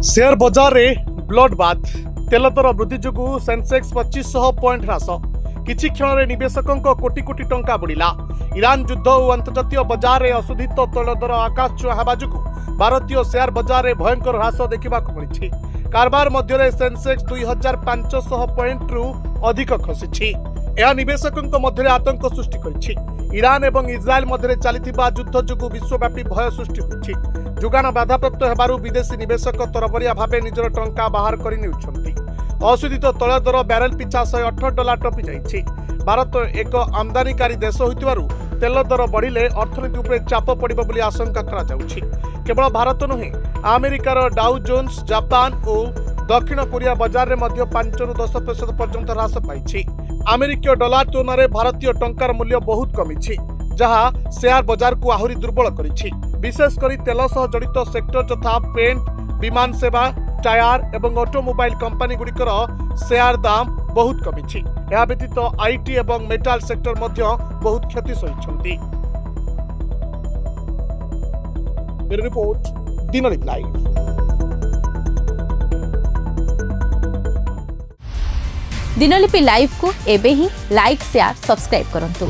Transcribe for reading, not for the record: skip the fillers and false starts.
Share बजार रे blood bath तेल दर वृद्धि जोगु सेंसेक्स 2500 पॉइंट ह्रास किछि क्षण रे निवेशकों कोटी कोटी टंका बुड़िला। ईरान युद्ध और अंतर्जातीय बजार रे अशोधित तेल दर आकाश छुआ हेबा जोगु भारतीय शेयर बजार रे भयंकर ह्रास देखा मिली। कारबार मध्य सेंसेक्स 2500 पॉइंट रु अधिक खसी। यह निवेशकों मध्य आतंक सृष्टि करिछि। ईरान एवं इस्राएल मध्य चलिथिबा युद्ध जोगु विश्वव्यापी भय सृष्टि होइछि। जोगान बाधाप्राप्त हेबारु विदेशी निवेशक तरबरिया भावे निजर टंका बाहर करि नेउछन्ति। अशोधित तैल दर बैरेल पिछा $118 टपि जाइछि। भारत एक आमदानीकारी देश होइतिबारु तेल दर बढ़िले अर्थनीति उपरे चाप पड़िबो बोली आशंका करा जाउछि। केवल भारत नुहे अमेरिकार डाउ जोन्स जापान और दक्षिण कोरिया बजार रे मध्य 5 रु 10% पर्यंत ह्रास पाइछि। अमेरिकीय डॉलर तुलना रे भारतीय टंकार मूल्य बहुत कमिछि, जहा शेयर बाजार को आहुरी दुर्बल करिछि। विशेष करी तेल सह जड़ित सेक्टर तथा पेंट, विमान सेवा, टायर एवं ऑटोमोबाइल कंपनी गुड़िकर शेयर दाम बहुत कमिछि। यह व्यतीत आईटी एवं मेटाल सेक्टर मध्य बहुत क्षति सहिछन्ति। Report Dinalipi live. Dinalipi live को एबे ही लाइक शेयर सब्सक्राइब करंतु।